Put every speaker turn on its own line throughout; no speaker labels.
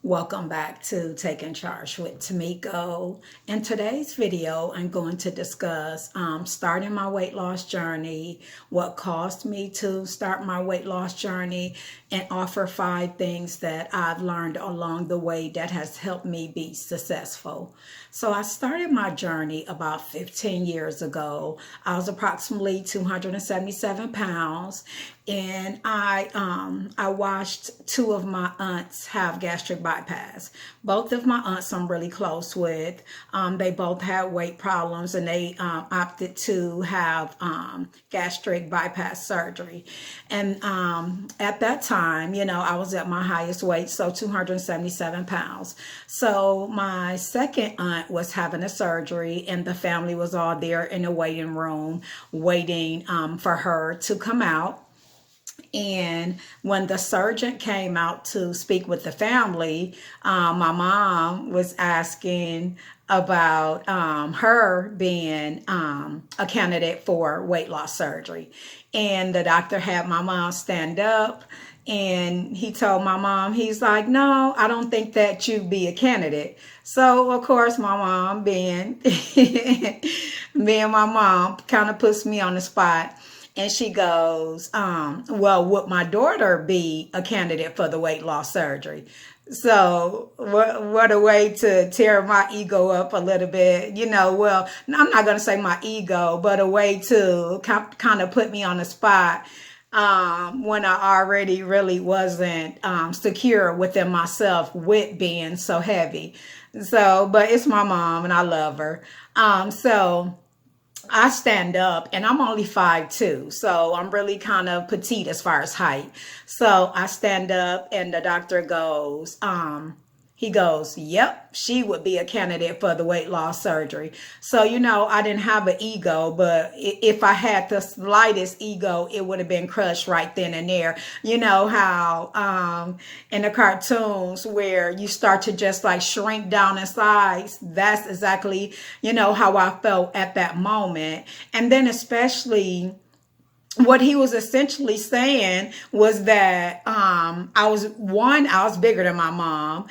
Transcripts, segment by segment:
Welcome back to Taking Charge with Tamiko. In today's video, I'm going to discuss starting my weight loss journey, what caused me to start my weight loss journey, and offer 5 things that I've learned along the way that has helped me be successful. So I started my journey about 15 years ago. I was approximately 277 pounds, and I watched 2 of my aunts have gastric bypass. Both of my aunts I'm really close with. They both had weight problems, and they opted to have gastric bypass surgery. And at that time, I was at my highest weight, so 277 pounds. So my second aunt was having a surgery, and the family was all there in the waiting room waiting for her to come out. And when the surgeon came out to speak with the family, my mom was asking about her being a candidate for weight loss surgery. And the doctor had my mom stand up, and he told my mom, he's like, "No, I don't think that you'd be a candidate." So, of course, my mom being, being my mom, kind of puts me on the spot. And she goes, well, would my daughter be a candidate for the weight loss surgery? So what a way to tear my ego up a little bit, well, I'm not going to say my ego, but a way to kind of put me on the spot when I already really wasn't secure within myself with being so heavy. So, but it's my mom and I love her. So I stand up, and I'm only 5'2", so I'm really kind of petite as far as height. So I stand up, and the doctor goes, he goes, "Yep, she would be a candidate for the weight loss surgery." So, I didn't have an ego, but if I had the slightest ego, it would have been crushed right then and there. You know how in the cartoons where you start to just like shrink down in size, that's exactly, how I felt at that moment. And then especially what he was essentially saying was that I was bigger than my mom,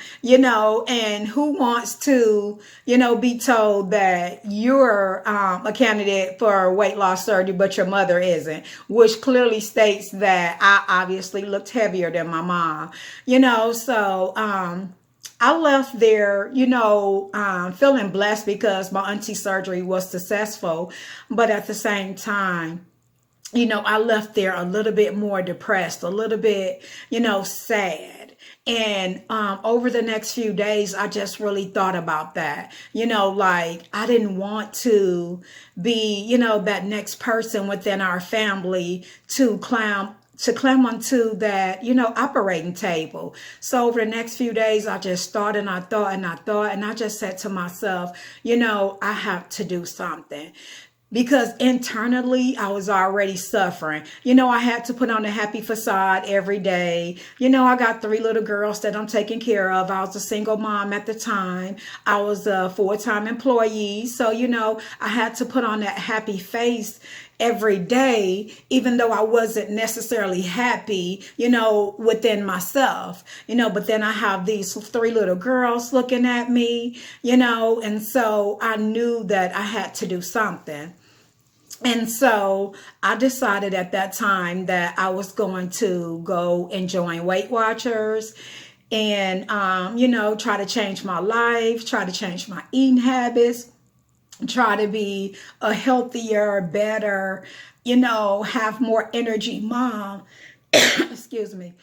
and who wants to, be told that you're a candidate for weight loss surgery, but your mother isn't, which clearly states that I obviously looked heavier than my mom, so I left there, feeling blessed because my auntie's surgery was successful, but at the same time, I left there a little bit more depressed, a little bit, sad. And over the next few days, I just really thought about that. Like I didn't want to be, that next person within our family to climb onto that, operating table. So over the next few days, I just thought and I thought and I thought, and I just said to myself, I have to do something. Because internally, I was already suffering. I had to put on a happy facade every day. I got 3 little girls that I'm taking care of. I was a single mom at the time. I was a full-time employee. So, I had to put on that happy face every day, even though I wasn't necessarily happy, within myself, but then I have these 3 little girls looking at me, and so I knew that I had to do something. And so I decided at that time that I was going to go and join Weight Watchers and, try to change my life, try to change my eating habits, try to be a healthier, better, have more energy mom. Excuse me.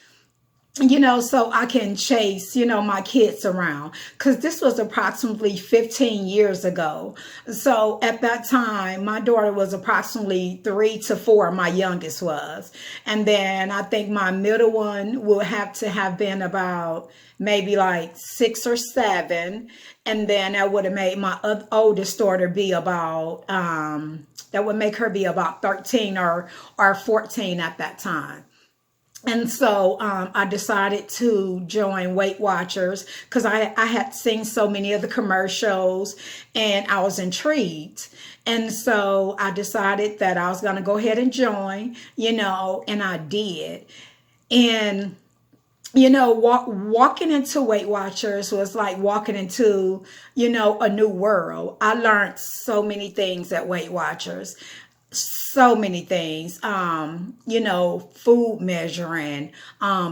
So I can chase, my kids around, because this was approximately 15 years ago. So at that time, my daughter was approximately 3 to 4, my youngest was. And then I think my middle one will have to have been about maybe like 6 or 7. And then that would have made my oldest daughter be about, that would make her be about 13 or 14 at that time. And so I decided to join Weight Watchers because I had seen so many of the commercials and I was intrigued. And so I decided that I was going to go ahead and join, and I did. And walking into Weight Watchers was like walking into, a new world. I learned so many things at Weight Watchers, so many things. Food measuring,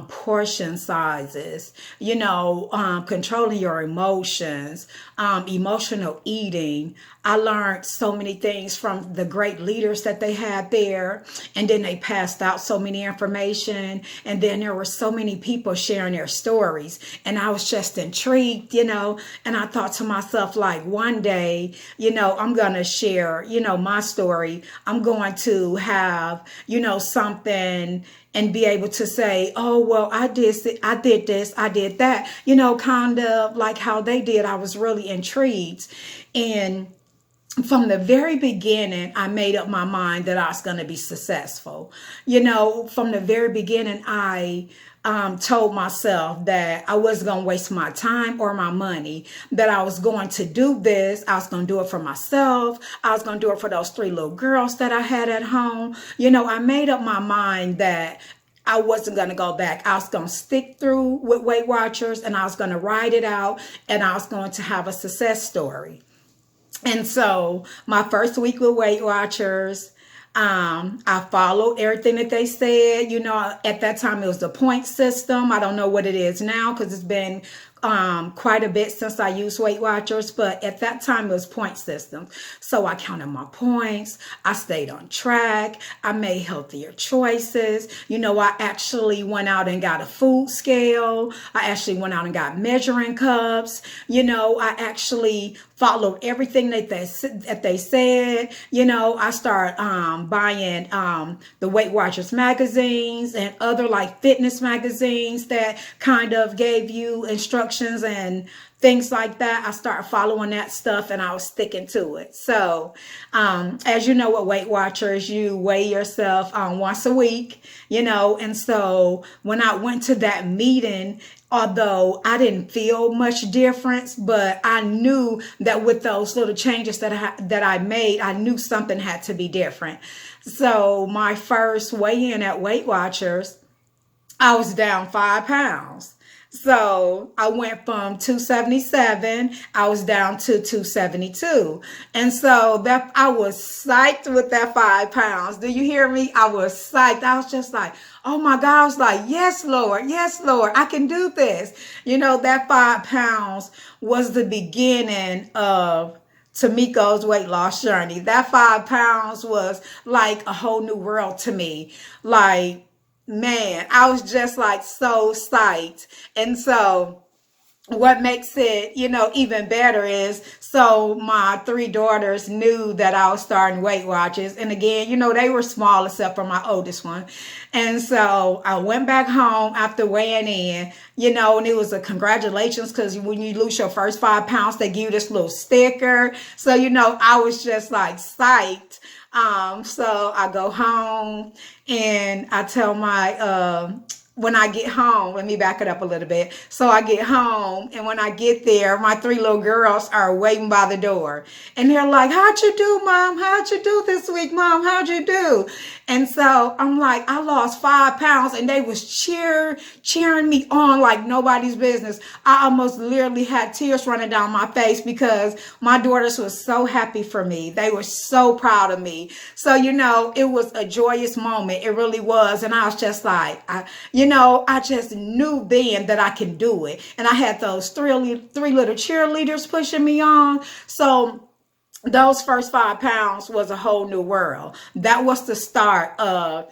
portion sizes, controlling your emotions, emotional eating. I learned so many things from the great leaders that they had there. And then they passed out so many information. And then there were so many people sharing their stories. And I was just intrigued, and I thought to myself, like, one day, I'm going to share, my story. I'm going to have, something and be able to say, oh, well, I did this, I did that, kind of like how they did. I was really intrigued. And from the very beginning, I made up my mind that I was going to be successful. From the very beginning, I told myself that I wasn't going to waste my time or my money, that I was going to do this. I was going to do it for myself. I was going to do it for those 3 little girls that I had at home. I made up my mind that I wasn't going to go back. I was going to stick through with Weight Watchers, and I was going to ride it out, and I was going to have a success story. And so my first week with Weight Watchers, I followed everything that they said. At that time it was the point system. I don't know what it is now because it's been quite a bit since I used Weight Watchers, but at that time it was point systems. So I counted my points. I stayed on track. I made healthier choices. I actually went out and got a food scale. I actually went out and got measuring cups. I actually followed everything that they said. I started buying the Weight Watchers magazines and other like fitness magazines that kind of gave you instructions and things like that. I started following that stuff and I was sticking to it. So as you know, with Weight Watchers, you weigh yourself once a week, and so when I went to that meeting, although I didn't feel much difference, but I knew that with those little changes that I made, I knew something had to be different. So my first weigh-in at Weight Watchers, I was down 5 pounds. So I went from 277, I was down to 272. And so that I was psyched with that 5 pounds. Do you hear me? I was psyched. I was just like, oh my God. I was like, yes, Lord, I can do this. That 5 pounds was the beginning of Tamiko's weight loss journey. That 5 pounds was like a whole new world to me. Like, man, I was just like so psyched. And so what makes it, even better is, so my 3 daughters knew that I was starting Weight Watchers. And again, they were small except for my oldest one. And so I went back home after weighing in, and it was a congratulations, because when you lose your first 5 pounds, they give you this little sticker. So, I was just like psyched. So I go home and I tell my, when I get home, let me back it up a little bit. So I get home, and when I get there, my 3 little girls are waiting by the door. And they're like, how'd you do, Mom? How'd you do this week, Mom? How'd you do? And so I'm like, I lost 5 pounds, and they was cheering me on like nobody's business. I almost literally had tears running down my face because my daughters were so happy for me. They were so proud of me. So, it was a joyous moment. It really was. And I was just like, I just knew then that I can do it. And I had those 3 little cheerleaders pushing me on. So those first 5 pounds was a whole new world. That was the start of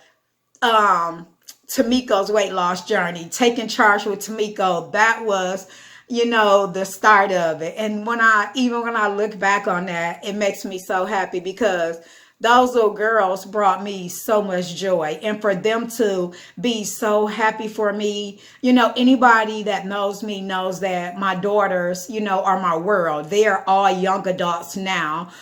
Tamiko's weight loss journey. Taking charge with Tamiko, that was, the start of it. And when I look back on that, it makes me so happy because those little girls brought me so much joy. And for them to be so happy for me, anybody that knows me knows that my daughters, are my world. They are all young adults now.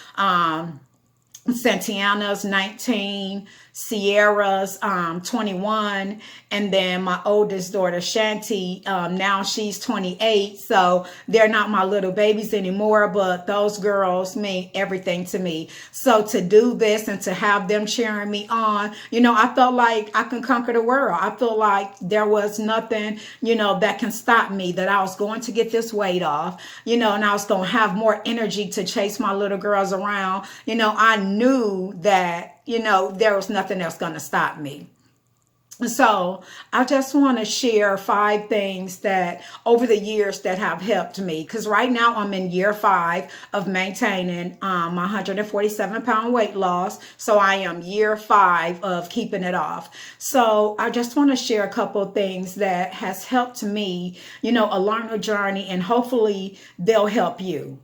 Santiana's 19, Sierra's 21, and then my oldest daughter Shanti, now she's 28. So they're not my little babies anymore, but those girls mean everything to me. So to do this and to have them cheering me on, I felt like I can conquer the world. I feel like there was nothing, that can stop me, that I was going to get this weight off, and I was going to have more energy to chase my little girls around. I knew that, there was nothing else going to stop me. So I just want to share 5 things that over the years that have helped me, because right now I'm in year 5 of maintaining my 147-pound weight loss. So I am year 5 of keeping it off. So I just want to share a couple of things that has helped me, along the journey, and hopefully they'll help you.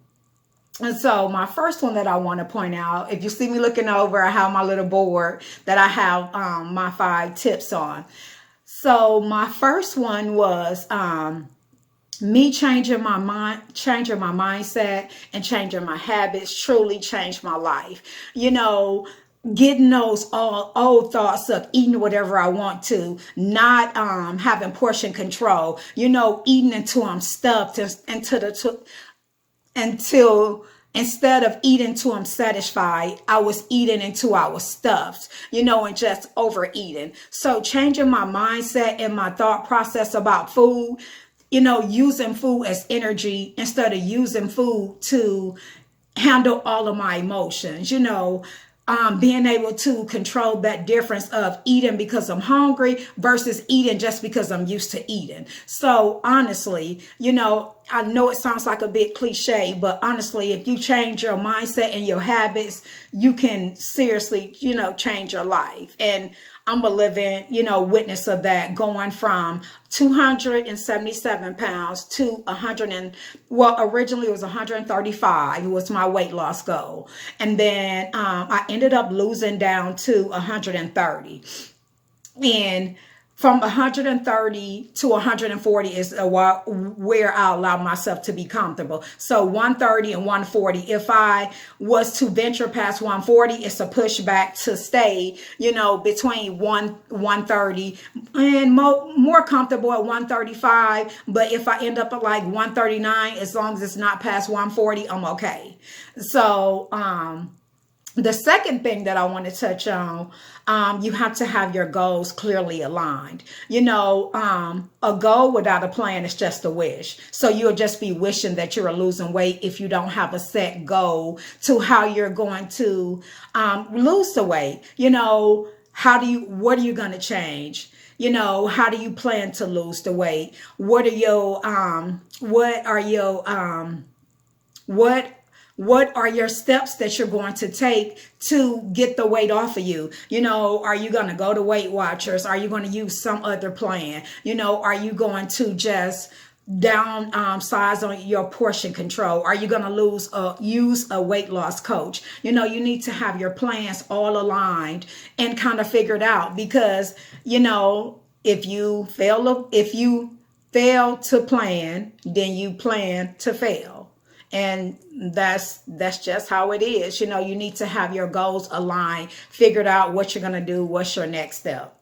And so my first one that I want to point out, if you see me looking over, I have my little board that I have my 5 tips on. So my first one was me changing my mindset and changing my habits truly changed my life. Getting those old thoughts of eating whatever I want to, not having portion control, eating until I'm stuffed until instead of eating until I'm satisfied, I was eating until I was stuffed, and just overeating. So changing my mindset and my thought process about food, using food as energy instead of using food to handle all of my emotions, being able to control that difference of eating because I'm hungry versus eating just because I'm used to eating. So honestly, I know it sounds like a bit cliche, but honestly, if you change your mindset and your habits, you can seriously, change your life. And I'm a living, witness of that, going from 277 pounds to originally it was 135 was my weight loss goal. And then I ended up losing down to 130. And from 130 to 140 is where I allow myself to be comfortable. So 130 and 140. If I was to venture past 140, it's a pushback to stay, between 130 and more comfortable at 135. But if I end up at like 139, as long as it's not past 140, I'm okay. So, the second thing that I want to touch on, you have to have your goals clearly aligned. A goal without a plan is just a wish. So you'll just be wishing that you're losing weight if you don't have a set goal to how you're going to lose the weight. What are you going to change? How do you plan to lose the weight? What are your steps that you're going to take to get the weight off of you? Are you going to go to Weight Watchers? Are you going to use some other plan? Are you going to just downsize on your portion control? Are you going to use a weight loss coach? You need to have your plans all aligned and kind of figured out, because, if you fail to plan, then you plan to fail. And that's just how it is. You need to have your goals aligned, figured out what you're going to do, what's your next step.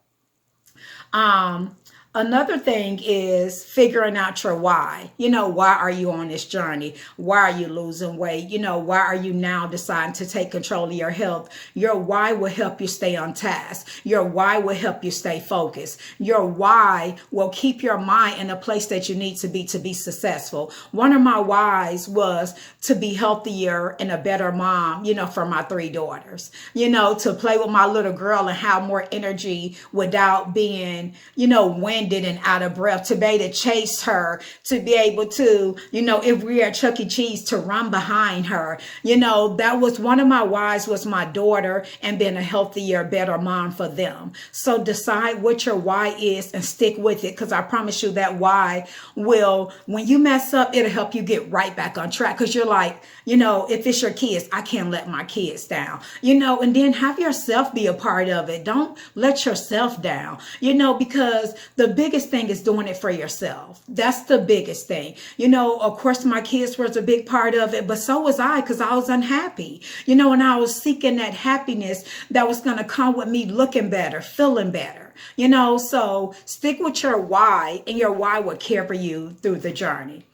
Another thing is figuring out your why. Why are you on this journey? Why are you losing weight? Why are you now deciding to take control of your health? Your why will help you stay on task. Your why will help you stay focused. Your why will keep your mind in a place that you need to be successful. One of my whys was to be healthier and a better mom, for my 3 daughters, to play with my little girl and have more energy without being, winded and out of breath, to be able to chase her, to be able to, if we are at Chuck E. Cheese, to run behind her. That was one of my whys, was my daughter and being a healthier, better mom for them. So decide what your why is and stick with it, because I promise you that why will, when you mess up, it'll help you get right back on track, because you're like, if it's your kids, I can't let my kids down, and then have yourself be a part of it. Don't let yourself down, because the biggest thing is doing it for yourself. That's the biggest thing. You know, of course, my kids was a big part of it, but so was I, because I was unhappy, you know, and I was seeking that happiness that was going to come with me looking better, feeling better, you know. So stick with your why, and your why will carry you through the journey.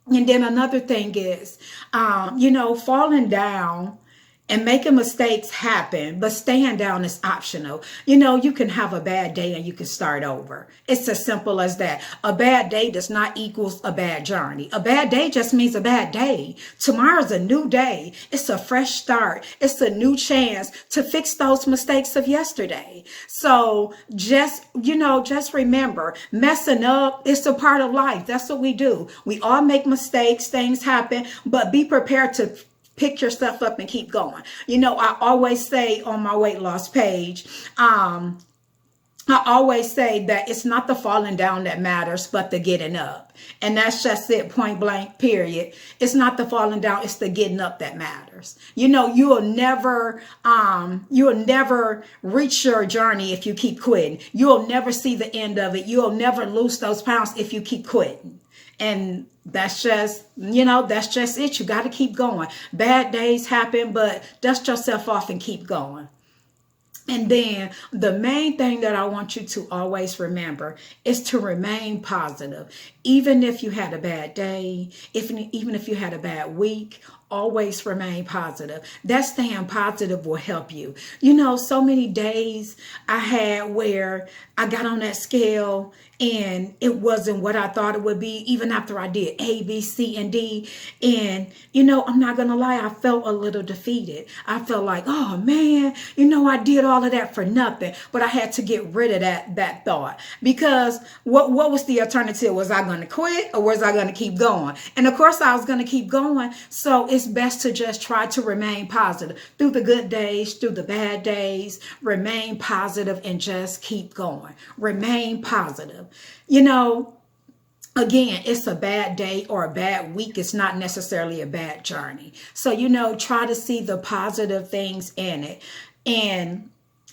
And then another thing is, you know, falling down and making mistakes happen, but staying down is optional. You know, you can have a bad day and you can start over. It's as simple as that. A bad day does not equal a bad journey. A bad day just means a bad day. Tomorrow's a new day. It's a fresh start. It's a new chance to fix those mistakes of yesterday. So just, you know, just remember, messing up is a part of life. That's what we do. We all make mistakes, things happen, but be prepared to pick yourself up and keep going. You know, I always say on my weight loss page, I always say that it's not the falling down that matters, but the getting up. And that's just it, point blank, period. It's not the falling down, it's the getting up that matters. You know, you'll never reach your journey if you keep quitting. You'll never see the end of it. You'll never lose those pounds if you keep quitting. And that's just, you know, that's just it. You got to keep going. Bad days happen, but dust yourself off and keep going. And then the main thing that I want you to always remember is to remain positive. Even if you had a bad day, even if you had a bad week, always remain positive. That staying positive will help you. You know, so many days I had where I got on that scale and it wasn't what I thought it would be, even after I did A, B, C, and D. And, you know, I'm not going to lie, I felt a little defeated. I felt like, oh man, you know, I did all of that for nothing. But I had to get rid of that thought, because what was the alternative? Was I going to quit, or was I going to keep going? And of course I was going to keep going. So it's best to just try to remain positive through the good days, through the bad days. Remain positive and just keep going. Remain positive. You know, again, it's a bad day or a bad week. It's not necessarily a bad journey. So, you know, try to see the positive things in it. And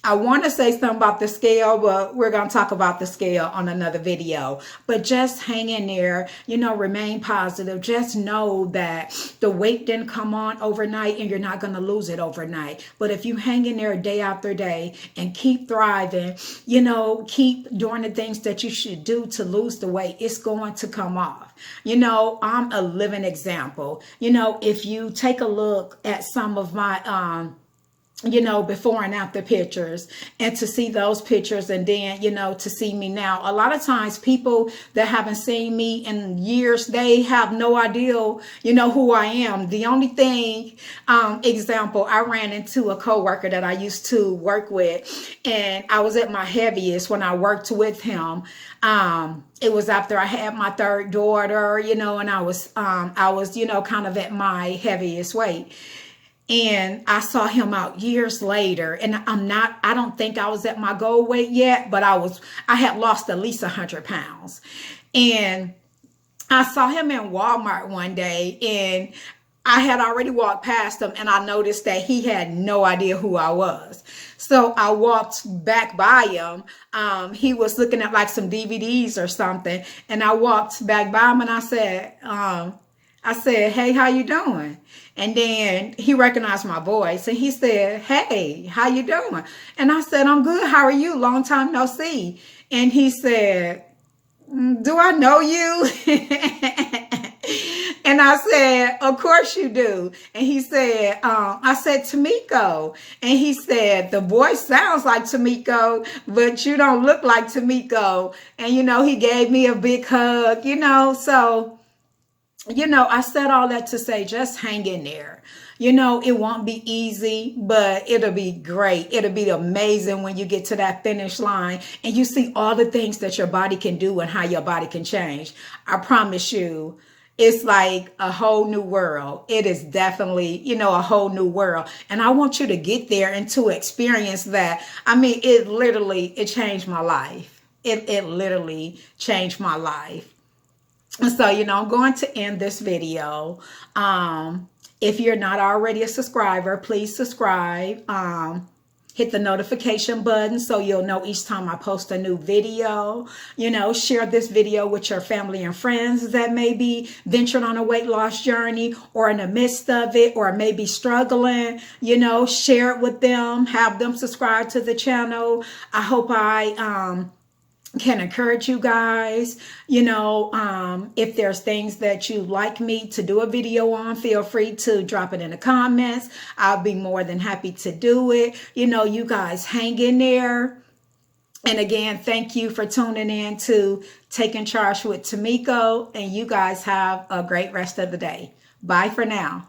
I want to say something about the scale, but we're going to talk about the scale on another video. But just hang in there, you know, remain positive. Just know that the weight didn't come on overnight, and you're not going to lose it overnight. But if you hang in there day after day and keep thriving, you know, keep doing the things that you should do to lose the weight, it's going to come off. You know, I'm a living example. You know, if you take a look at some of my, you know, before and after pictures, and to see those pictures, and then, you know, to see me now. A lot of times people that haven't seen me in years, they have no idea, you know, who I am. The only thing, example, I ran into a coworker that I used to work with, and I was at my heaviest when I worked with him. It was after I had my third daughter, you know, and I was, you know, kind of at my heaviest weight. And I saw him out years later, and I don't think I was at my goal weight yet, but I had lost at least 100 pounds. And I saw him in Walmart one day, and I had already walked past him, and I noticed that he had no idea who I was. So I walked back by him. He was looking at like some DVDs or something, and I walked back by him, and I said, hey, how you doing? And then he recognized my voice, and he said, hey, how you doing? And I said, I'm good. How are you? Long time no see. And he said, do I know you? And I said, of course you do. And he said, I said, Tamiko. And he said, the voice sounds like Tamiko, but you don't look like Tamiko. And, you know, he gave me a big hug, you know. So, you know, I said all that to say, just hang in there. You know, it won't be easy, but it'll be great. It'll be amazing when you get to that finish line and you see all the things that your body can do and how your body can change. I promise you, it's like a whole new world. It is definitely, you know, a whole new world. And I want you to get there and to experience that. I mean, it changed my life. It literally changed my life. So, you know, I'm going to end this video. If you're not already a subscriber, please subscribe. Hit the notification button so you'll know each time I post a new video. You know, share this video with your family and friends that may be venturing on a weight loss journey or in the midst of it or maybe struggling. You know, share it with them. Have them subscribe to the channel. I hope I can encourage you guys. You know, if there's things that you'd like me to do a video on, feel free to drop it in the comments. I'll be more than happy to do it. You know, you guys hang in there. And again, thank you for tuning in to Taking Charge with Tamiko. And you guys have a great rest of the day. Bye for now.